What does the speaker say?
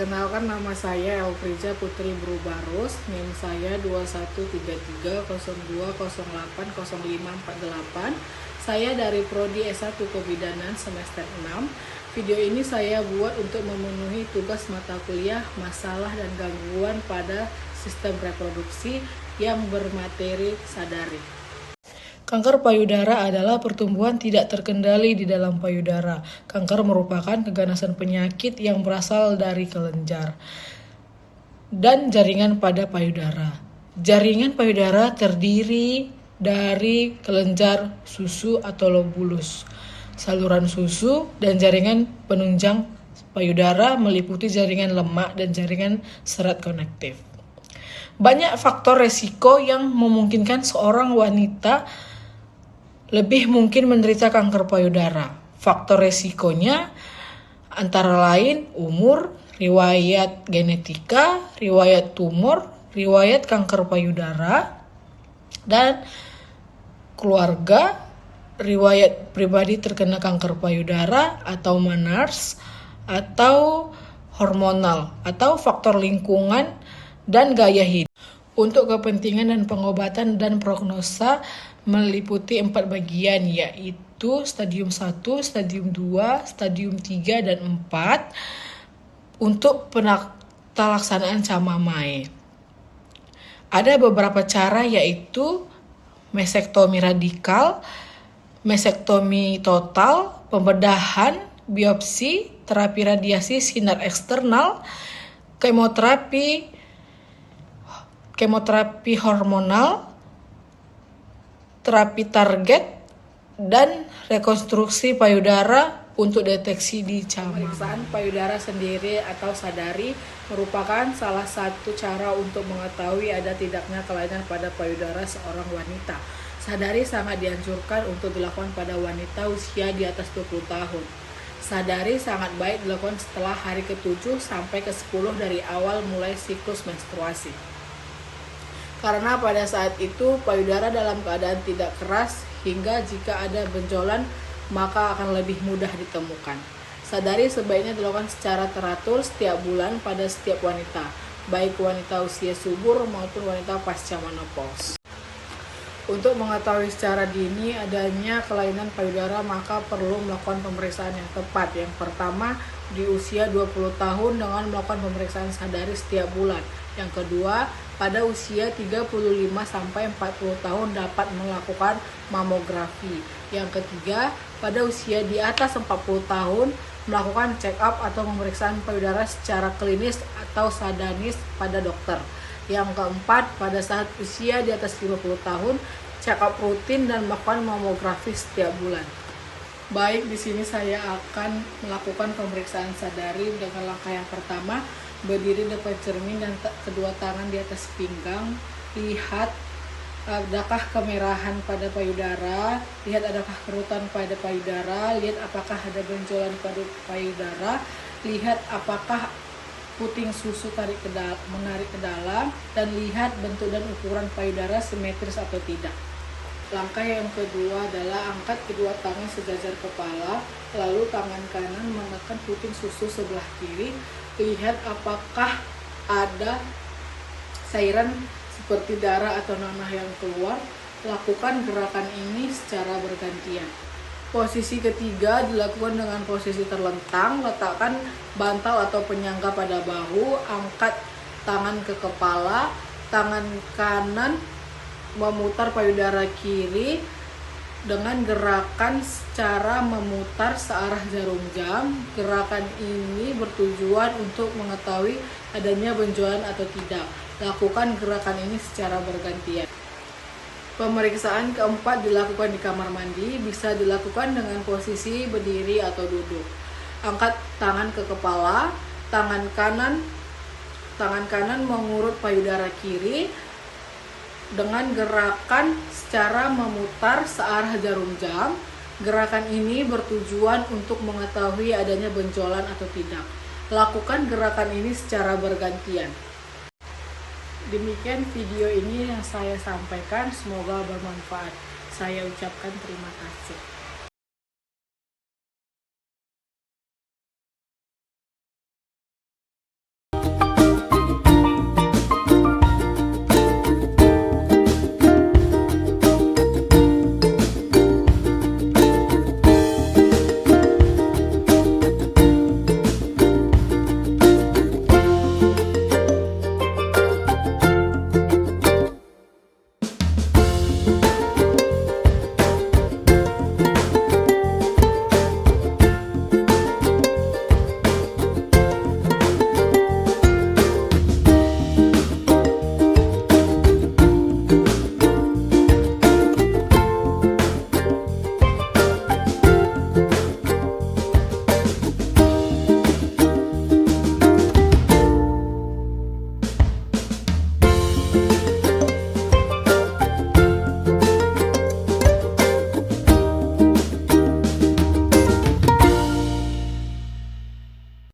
Perkenalkan, nama saya Elfriza Putri Brubarus, NIM saya 213302080548. Saya dari Prodi S1 Kebidanan semester 6. Video ini saya buat untuk memenuhi tugas mata kuliah masalah dan gangguan pada sistem reproduksi yang bermateri sadari. Kanker payudara adalah pertumbuhan tidak terkendali di dalam payudara. Kanker merupakan keganasan penyakit yang berasal dari kelenjar dan jaringan pada payudara. Jaringan payudara terdiri dari kelenjar susu atau lobulus, saluran susu, dan jaringan penunjang payudara meliputi jaringan lemak dan jaringan serat konektif. Banyak faktor resiko yang memungkinkan seorang wanita lebih mungkin menderita kanker payudara. Faktor resikonya antara lain umur, riwayat genetika, riwayat tumor, riwayat kanker payudara, dan keluarga, riwayat pribadi terkena kanker payudara atau MANARS, atau hormonal, atau faktor lingkungan dan gaya hidup. Untuk kepentingan dan pengobatan dan prognosa meliputi 4 bagian, yaitu stadium 1, stadium 2, stadium 3, dan 4 untuk pelaksanaan camamae. Ada beberapa cara, yaitu mesektomi radikal, mesektomi total, pembedahan, biopsi, terapi radiasi sinar eksternal, kemoterapi hormonal, terapi target, dan rekonstruksi payudara untuk deteksi di camar. Pemeriksaan payudara sendiri atau sadari merupakan salah satu cara untuk mengetahui ada tidaknya kelainan pada payudara seorang wanita. Sadari sangat dianjurkan untuk dilakukan pada wanita usia di atas 20 tahun. Sadari sangat baik dilakukan setelah hari ke-7 sampai ke-10 dari awal mulai siklus menstruasi. Karena pada saat itu payudara dalam keadaan tidak keras, hingga jika ada benjolan maka akan lebih mudah ditemukan. Sadari sebaiknya dilakukan secara teratur setiap bulan pada setiap wanita, baik wanita usia subur maupun wanita pasca menopause. Untuk mengetahui secara dini adanya kelainan payudara, maka perlu melakukan pemeriksaan yang tepat. Yang pertama, di usia 20 tahun dengan melakukan pemeriksaan sadari setiap bulan. Yang kedua, pada usia 35-40 tahun dapat melakukan mamografi. Yang ketiga, pada usia di atas 40 tahun melakukan check up atau pemeriksaan payudara secara klinis atau sadanis pada dokter. Yang keempat, pada saat usia di atas 50 tahun, check up rutin dan melakukan mamografi setiap bulan. Baik, di sini saya akan melakukan pemeriksaan sadari dengan langkah yang pertama, berdiri depan cermin dan kedua tangan di atas pinggang. Lihat adakah kemerahan pada payudara, lihat adakah kerutan pada payudara, lihat apakah ada benjolan pada payudara, lihat apakah puting susu menarik ke dalam, dan lihat bentuk dan ukuran payudara simetris atau tidak. Langkah yang kedua adalah angkat kedua tangan sejajar kepala, lalu tangan kanan menekan puting susu sebelah kiri. Lihat apakah ada cairan seperti darah atau nanah yang keluar. Lakukan gerakan ini secara bergantian. Posisi ketiga dilakukan dengan posisi terlentang. Letakkan bantal atau penyangga pada bahu, angkat tangan ke kepala, tangan kanan memutar payudara kiri dengan gerakan secara memutar searah jarum jam. Gerakan ini bertujuan untuk mengetahui adanya benjolan atau tidak. Lakukan gerakan ini secara bergantian. Pemeriksaan keempat dilakukan di kamar mandi, bisa dilakukan dengan posisi berdiri atau duduk. Angkat tangan ke kepala, tangan kanan mengurut payudara kiri dengan gerakan secara memutar searah jarum jam. Gerakan ini bertujuan untuk mengetahui adanya benjolan atau tidak. Lakukan gerakan ini secara bergantian. Demikian video ini yang saya sampaikan, semoga bermanfaat. Saya ucapkan terima kasih.